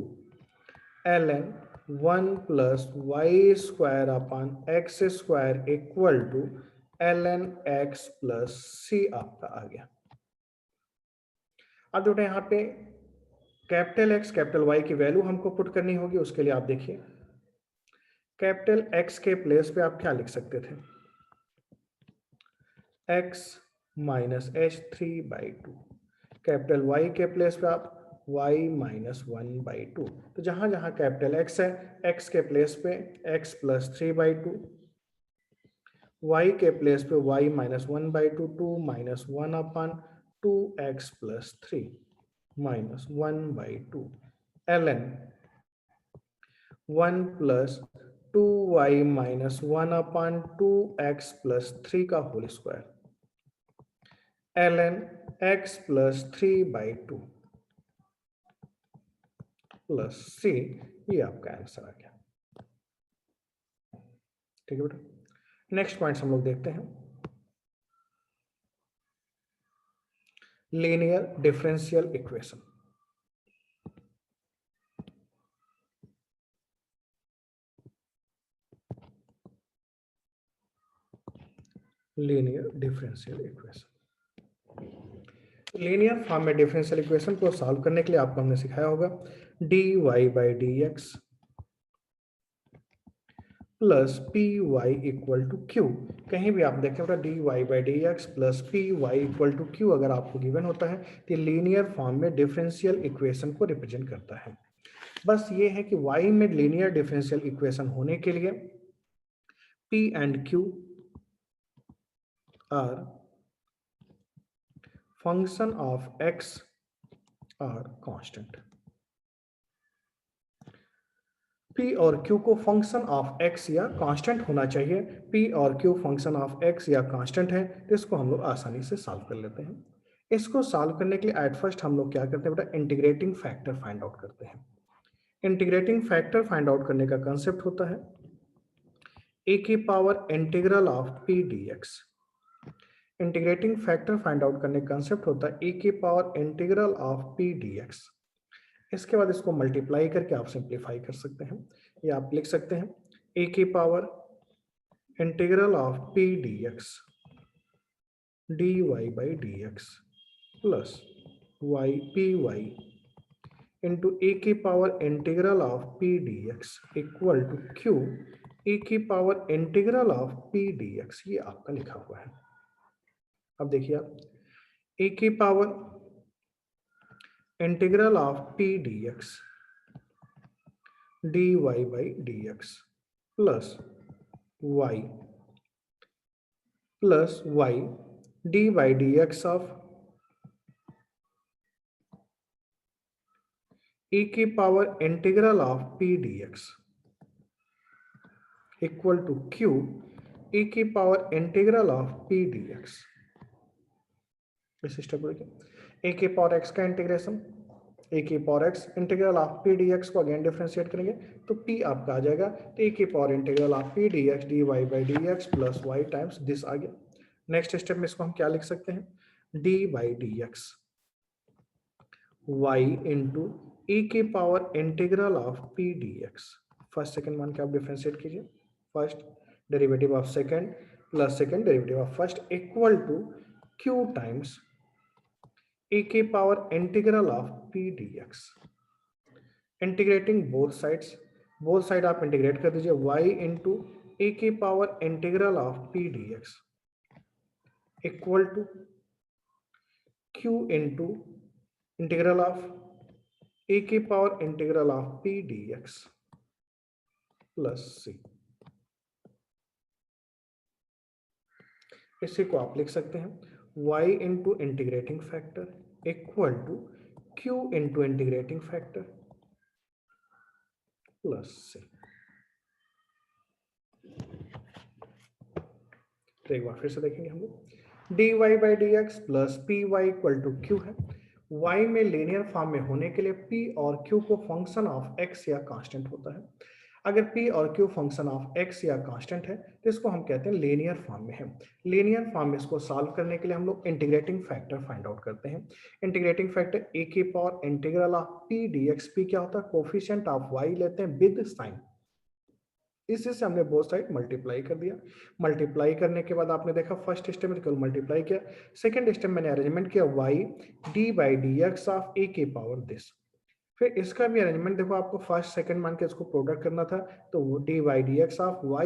ln 1 plus y square upon x square equal to ln x plus c आपका आ गया। अब बेटा यहाँ पे कैपिटल X कैपिटल Y की वैल्यू हमको पुट करनी होगी। उसके लिए आप देखिए कैपिटल X के प्लेस पे आप क्या लिख सकते थे, x minus h 3/2। Capital Y के प्लेस पे आप y माइनस 1/2। तो जहां जहां कैपिटल X है, x के प्लेस पे x प्लस 3/2, y के प्लेस पे y minus 1/2, 2 minus 1 upon 2x plus 3 minus 1/2 ln 1 plus 2y minus 1 upon 2x plus 3 का whole square ln x plus 3/2 plus c। ये आपका आंसर आ गया। ठीक है बेटा, नेक्स्ट पॉइंट हम लोग देखते हैं, linear differential equation. Linear differential equation, linear form में डिफरेंशियल इक्वेशन को सॉल्व करने के लिए आपको हमने सिखाया होगा dy by d x plus p y equal to q. कहीं भी आप देखें बेटा dy by d x plus p y equal to q अगर आपको गिवन होता है तो लीनियर फॉर्म में डिफरेंशियल इक्वेशन को रिप्रेजेंट करता है। बस ये है कि y में लीनियर डिफरेंशियल इक्वेशन होने के लिए p and q are function of x or constant. p और q को फंक्शन ऑफ x या कांस्टेंट होना चाहिए। p और q फंक्शन ऑफ x या कांस्टेंट है तो इसको हम लोग आसानी से सॉल्व कर लेते हैं। इसको सॉल्व करने के लिए एट फर्स्ट हम लोग क्या करते हैं बेटा, इंटीग्रेटिंग फैक्टर फाइंड आउट करते हैं। इंटीग्रेटिंग फैक्टर फाइंड आउट करने का कंसेप्ट होता है ए की power integral of p d x. Integrating factor find out करने का कंसेप्ट होता है ए की power integral of p d x. इसके बाद इसको मल्टीप्लाई करके आप सिंप्लीफाई कर सकते हैं, या आप लिख सकते हैं ए की power integral of p d x dy by dx plus ypy into a की power integral of p dx equal to q e की power integral of p dx। ये आपका लिखा हुआ है। अब देखिए आप a की power integral of p dx dy by dx plus y d by dx of e की power integral of p dx equal to q e की power integral of p dx। इस स्टेप को देखिए, a की power x का integration a की power x integral of p dx को again differentiate करेंगे तो p आपका आ जाएगा तो a की power integral of p dx dy by dx plus y times this आ गया। नेक्स्ट स्टेप में इसको हम क्या लिख सकते हैं, d by dx y into e की power integral of p dx। First second मान के आप डिफरेंशिएट कीजिए, first derivative of second plus second derivative of first equal to q times e की power integral of p dx। Integrating both side आप integrate कर दीजिए y into e की power integral of p dx equal to q into integral of e की power integral of p dx plus c। इसी को आप लिख सकते हैं y into integrating factor equal to q into integrating factor plus c। तो एक बार फिर से देखेंगे हम लोग, dy by d x plus p y equal to q है। y में लीनियर फॉर्म में होने के लिए p और q को फंक्शन ऑफ x या कांस्टेंट होता है। अगर p और q फंक्शन ऑफ x या कांस्टेंट है तो इसको हम कहते हैं लीनियर फॉर्म में है। लीनियर फॉर्म में इसको सॉल्व करने के लिए हम लोग इंटीग्रेटिंग फैक्टर फाइंड आउट करते हैं। इंटीग्रेटिंग फैक्टर a की power integral of p dx। p क्या होता है, कोफिशिएंट ऑफ y लेते हैं विद साइन, इसी से हमने बोथ साइड मल्टीप्लाई कर दिया। मल्टीप्लाई करने के बाद आपने देखा फर्स्ट स्टेप में केवल मल्टीप्लाई किया, सेकंड स्टेप मैंने अरेंजमेंट किया y d by d x of a की पावर दिस। फिर इसका भी अरेंजमेंट देखो, आपको फर्स्ट सेकंड मान के इसको प्रोडक्ट करना था तो d by d x of y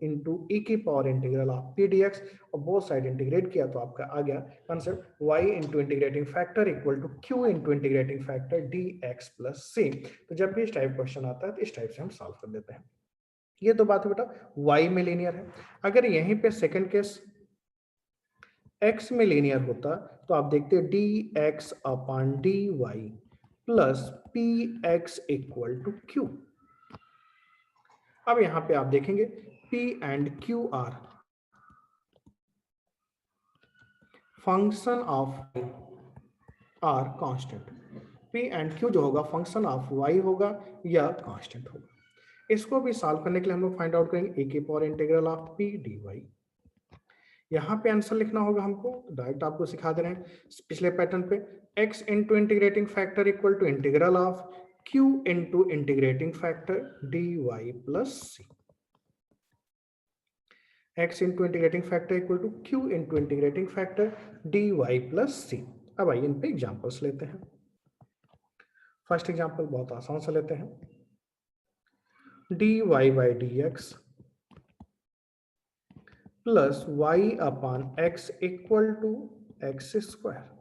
into e की power integral of p dx और बोथ साइड इंटीग्रेट किया तो आपका आ गया concept y into integrating factor equal to q into integrating factor dx plus c। तो जब भी इस टाइप क्वेश्चन आता है तो इस टाइप से हम सॉल्व कर लेते हैं। ये तो बात है बेटा y में लीनियर है। अगर यहीं पे सेकंड केस x में लीनियर होता तो आप देखते dx upon dy plus px equal to q। अब यहां पे आप देखेंगे p and q are function of or constant. p and q जो होगा फंक्शन ऑफ y होगा या कांस्टेंट होगा। इसको भी सॉल्व करने के लिए हम लोग फाइंड आउट करेंगे ए की power integral of p dy। यहाँ पे आंसर लिखना होगा हमको, डायरेक्ट आपको सिखा दे रहे हैं पिछले पैटर्न पे, x into integrating factor equal to integral of q into integrating factor dy plus c। x into integrating factor equal to q into integrating factor dy plus c। अब आइए इन पे एग्जाम्पल्स लेते हैं। फर्स्ट एग्जाम्पल बहुत आसान सा लेते हैं, dy by d x plus y upon x equal to x square.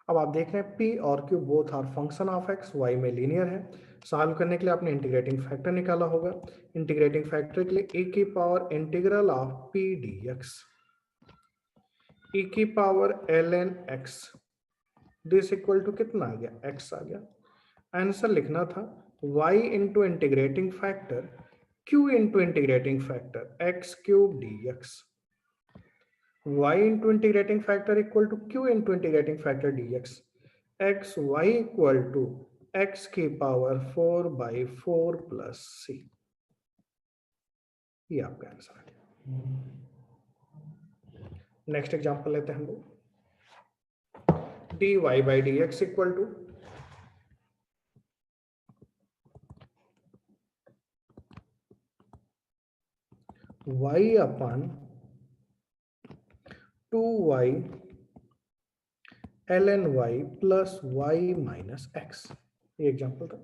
अब आप देख रहे हैं p और q both are function of x, y में लीनियर है। सॉल्व करने के लिए आपने इंटीग्रेटिंग फैक्टर निकाला होगा। इंटीग्रेटिंग फैक्टर के लिए a की power integral of p dx e की power ln x this equal to कितना आ गया, x आ गया। आंसर लिखना था y into integrating factor q into integrating factor x cube dx y into integrating factor equal to q into integrating factor dx x y equal to x की power 4/4 plus c, ये आपका answer है। Next example लेते हैं हम लोग, dy by dx equal to y upon 2y ln y plus y minus x, ये example था।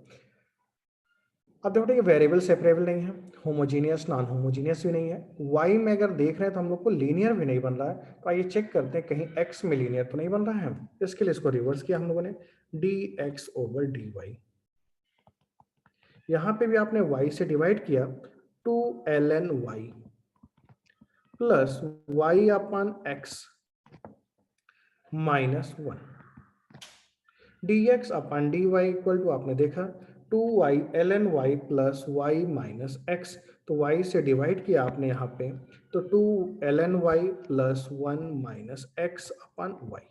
अब देखो ये वेरिएबल सेपरेबल नहीं है, होमोजीनियस नॉन होमोजीनियस भी नहीं है, y में अगर देख रहे हैं तो हम लोग को लीनियर भी नहीं बन रहा है, तो आइए चेक करते हैं कहीं x में लीनियर तो नहीं बन रहा है। इसके लिए इसको रिवर्स किया हम लोगों ने, dx ओवर dy, यहां पे भी आपने y से डिवाइड किया, 2 ln y plus y upon x minus 1, dx upon dy equal to आपने देखा 2y ln y plus y minus x, तो y से डिवाइड किया आपने यहाँ पे, तो 2 ln y plus 1 minus x upon y,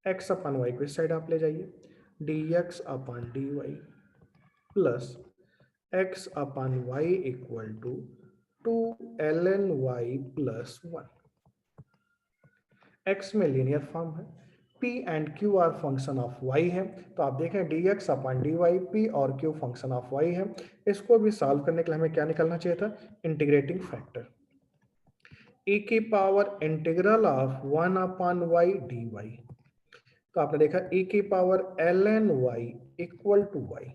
x upon y को इस साइड आप ले जाइए, dx upon dy plus x upon y equal to 2 ln y plus 1, x में लीनियर फॉर्म है, p and q are function of y है, तो आप देखें dx अपन dy p और q फंक्शन ऑफ y है। इसको भी सॉल्व करने के लिए हमें क्या निकालना चाहिए था, इंटीग्रेटिंग फैक्टर, e की power integral of 1 upon y dy, तो आपने देखा e की power ln y equal to y,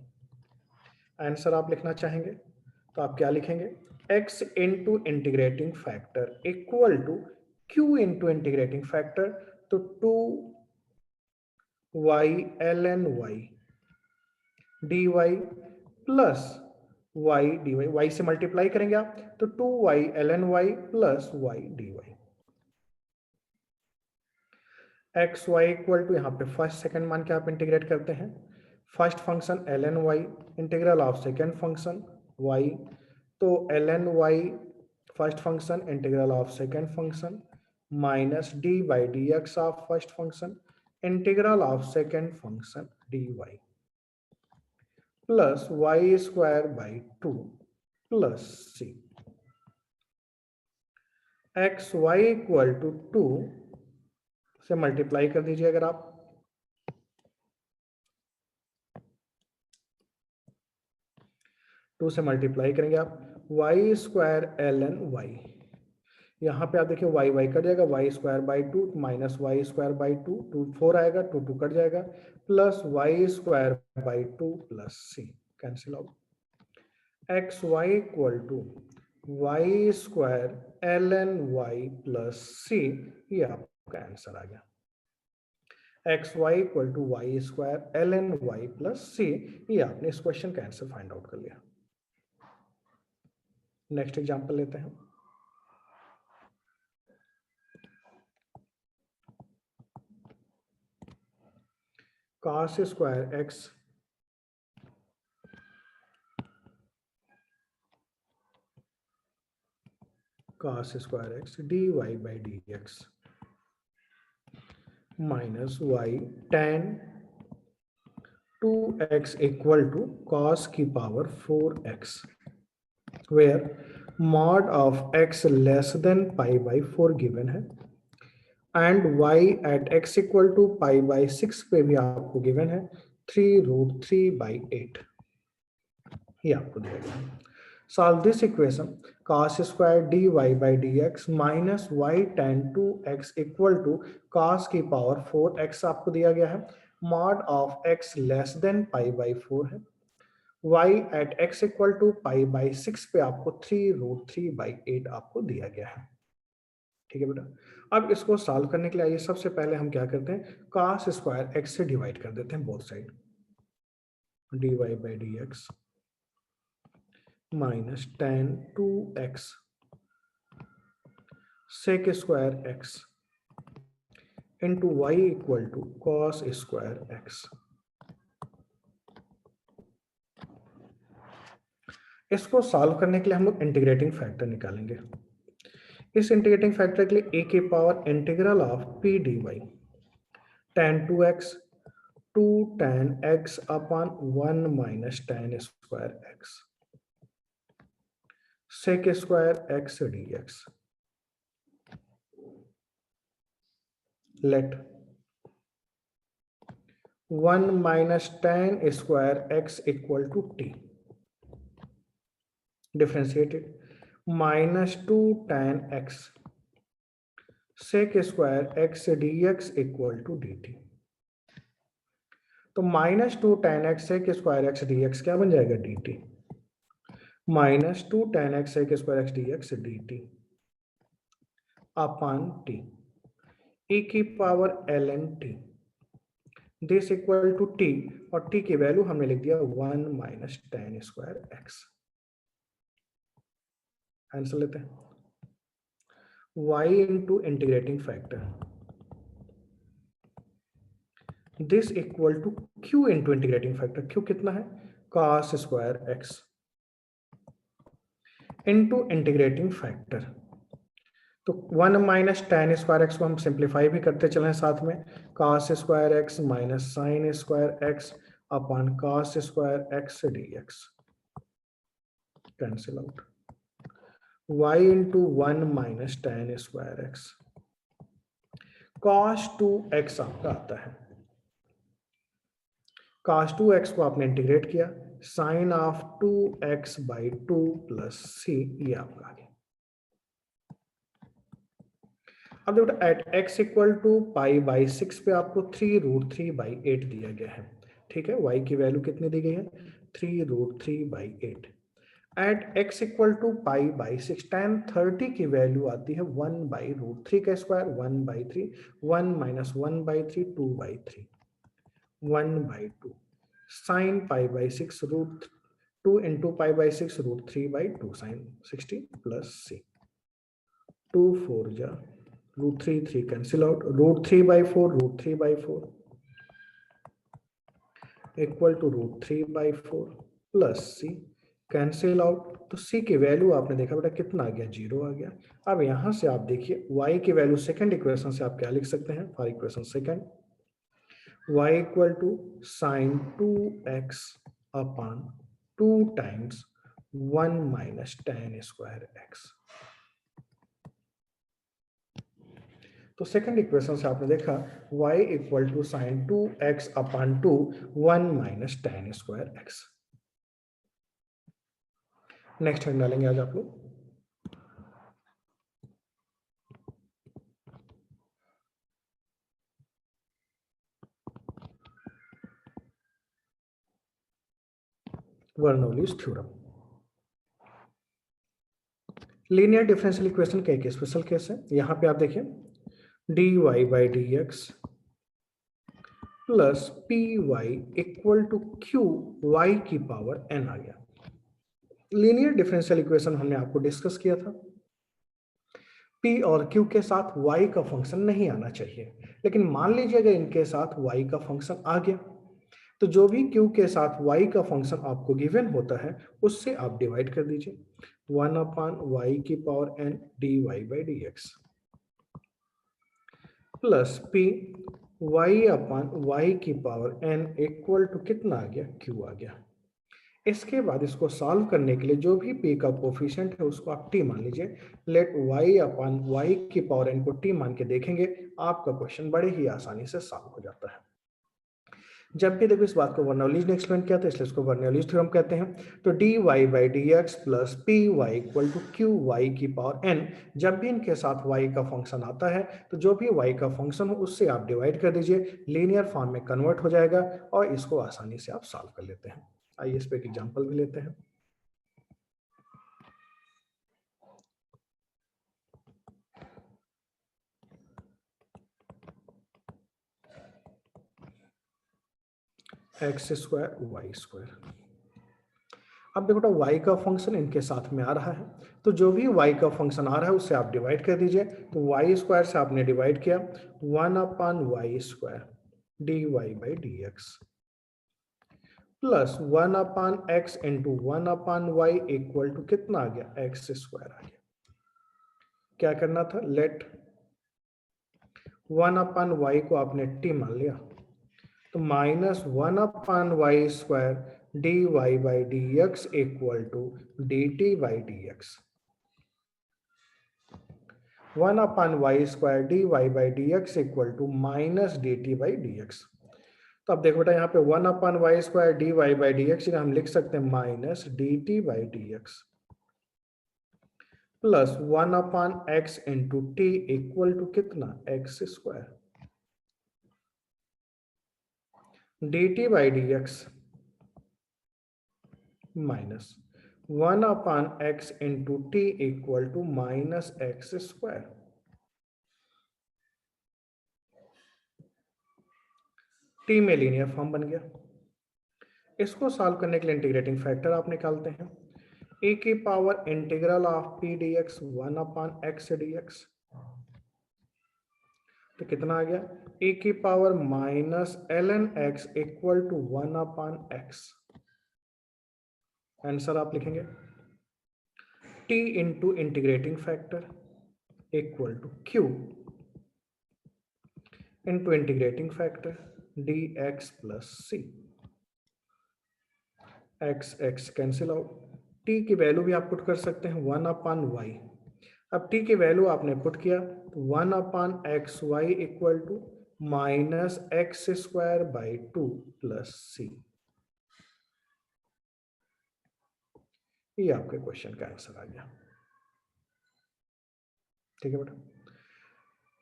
answer आप लिखना चाहेंगे तो आप क्या लिखेंगे, x into integrating factor equal to q into integrating factor, तो 2y ln y dy plus y dy, y से मल्टीप्लाई करेंगे आप तो 2y ln y plus y dy, x y equal to यहाँ पे फर्स्ट सेकंड मान के आप इंटीग्रेट करते हैं, first function ln y integral of second function y, तो ln y first function integral of second function minus d by d x of first function integral of second function dy plus y square by 2 plus c, x y equal to 2 से multiply कर दीजिए, अगर आप 2 से multiply करेंगे आप, Y square ln y, यहाँ पे आप देखिए y y कट जाएगा, y square by 2 minus y square by 2, 2 4 आएगा, 2 2 कट जाएगा, plus y square by 2 plus c, cancel out, x y equal to y square ln y plus c, ये आपका answer आ गया, x y equal to y square ln y plus c, ये आपने इस question का answer find out कर लिया। नेक्स्ट एग्जांपल लेते हैं, cos square x cos square x dy by dx minus y tan 2x equal to cos की power 4x, where mod of x less than pi by 4 given है, and y at x equal to pi by 6 पे भी आपको given है 3√3/8, ये आपको दिया गया है। Solve this equation, cos square dy by dx minus y tan 2x equal to cos की पावर 4x आपको दिया गया है, mod of x less than pi by 4 है, y at x equal to pi by 6 पे आपको 3√3/8 आपको दिया गया है। ठीक है बेटा, अब इसको सॉल्व करने के लिए आइए सबसे पहले हम क्या करते हैं, cos स्क्वायर x से डिवाइड कर देते हैं both side, dy by dx minus tan 2x sec square x into y equal to cos square x। इसको सॉल्व करने के लिए हम लोग इंटीग्रेटिंग फैक्टर निकालेंगे। इस इंटीग्रेटिंग फैक्टर के लिए a की power integral of p dy tan 2x tan x upon 1 minus tan square x sec square x dx. Let 1 minus tan square x equal to t. Differentiated. Minus 2 tan x sec square x dx equal to dt. तो minus 2 tan x sec square x dx क्या बन जाएगा dt. Minus 2 tan x sec square x dx dt upon t e की power ln t this equal to t और t की value हमने लिख दिया 1 minus tan square x. Answer लेते हैं. y into integrating factor this equal to q into integrating factor. q कितना है cos square x into integrating factor. तो 1 माइनस tan स्क्वायर एक्स को हम सिंप्लीफाई भी करते चले साथ में. cos square x minus sine square x upon cos square x dx cancel out. y into 1 minus tan square x cos 2x आपका आता है. cos 2x को आपने इंटीग्रेट किया sine of 2x by 2 plus c ये आपका आ गया. अब देखो at x equal to pi by 6 पे आपको 3√3/8 दिया गया है. ठीक है, y की वैल्यू कितनी दी गई है 3√3/8. At x equal to pi by 6 tan 30 की वैल्यू आती है 1/√3 का square 1/3 1 minus 1/3 2/3 1/2 sine pi by 6 √2 into pi by 6 √3/2 sine 60 plus c 2 4 जा √3 3 cancel out. √3/4 √3/4 equal to √3/4 plus c cancel out. तो c की वैल्यू आपने देखा बेटा कितना आ गया 0 आ गया. अब यहां से आप देखिए y की वैल्यू सेकंड इक्वेशन से आप क्या लिख सकते हैं for equation second y equal to sine 2x upon 2 times 1 minus tan square x. तो सेकंड इक्वेशन से आपने देखा y equal to sine 2x upon 2 1 minus tan square x. Next head डालेंगे आज आप लोग. Bernoulli's theorem. Linear differential equation का एक स्पेशल केस है. यहां पे आप देखिए dy by dx plus py equal to q y की पावर n आ गया. लीनियर डिफरेंशियल इक्वेशन हमने आपको डिस्कस किया था. p और q के साथ y का फंक्शन नहीं आना चाहिए, लेकिन मान लीजिए अगर इनके साथ y का फंक्शन आ गया तो जो भी q के साथ y का फंक्शन आपको गिवन होता है उससे आप डिवाइड कर दीजिए 1 अपॉन y की power n dy by dx plus p y upon y की पावर n इक्वल टू कितना आ गया q आ गया. इसके बाद इसको सॉल्व करने के लिए जो भी p का कोफिशिएंट है उसको आप t मान लीजिए. लेट y अपॉन y की पावर n को t मान के देखेंगे आपका क्वेश्चन बड़े ही आसानी से सॉल्व हो जाता है. जब भी देखो इस बात को बर्नौलीज ने एक्सप्लेन किया था इसलिए इसको बर्नौलीज थ्योरम कहते हैं. तो dy by dx plus py equal to qy की पावर n. जब भी इनके साथ y का फंक्शन आता है तो जो भी y का फंक्शन हो उससे आप डिवाइड कर दीजिए, लीनियर फॉर्म में कन्वर्ट हो जाएगा और इसको आसानी से आप सॉल्व कर लेते हैं. आइए इस पे एक एग्जांपल भी लेते हैं. X square y square. अब देखो y का फंक्शन इनके साथ में आ रहा है तो जो भी y का फंक्शन आ रहा है उससे आप डिवाइड कर दीजिए. तो y स्क्वायर से आपने डिवाइड किया 1 upon y square dy by dx plus 1 upon x into 1 upon y equal to कितना आ गया एक्स स्क्वायर आ गया. क्या करना था लेट 1 अपॉन वाई को आपने t मान लिया तो -1/y² dy by dx equal to dt by dx। 1/y² dy by dx equal to -dt by dx। तो अब देखो बेटा यहाँ पे 1/y² dy by dx हम लिख सकते हैं -dt by dx plus 1/x into t equal to कितना x²। dt by dx minus 1/x into t equal to -x²। T में लीनियर फॉर्म बन गया। इसको सॉल्व करने के लिए इंटीग्रेटिंग फैक्टर आप निकालते हैं। e की power integral of p dx 1/x dx तो कितना आ गया e की power -ln x equal to 1/x। Answer आप लिखेंगे t into integrating factor equal to q into integrating factor dx plus c। x cancel out. t की value भी आप पुट कर सकते हैं 1/y। अब t की वैल्यू आपने पुट किया तो 1/xy equal to -x² plus c। ये आपके क्वेश्चन का आंसर आ गया। ठीक है बेटा,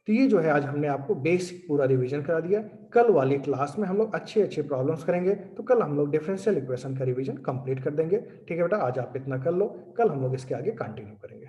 तो ये जो है आज हमने आपको बेसिक पूरा रिवीजन करा दिया। कल वाली क्लास में हम लोग अच्छे अच्छे प्रॉब्लम्स करेंगे, तो कल हम लोग डिफरेंशियल इक्वेशन का रिवीजन कंप्लीट कर देंगे। ठीक है बेटा, आज आप इतना कर लो, कल हम लोग इसके आगे कंटिन्यू करेंगे।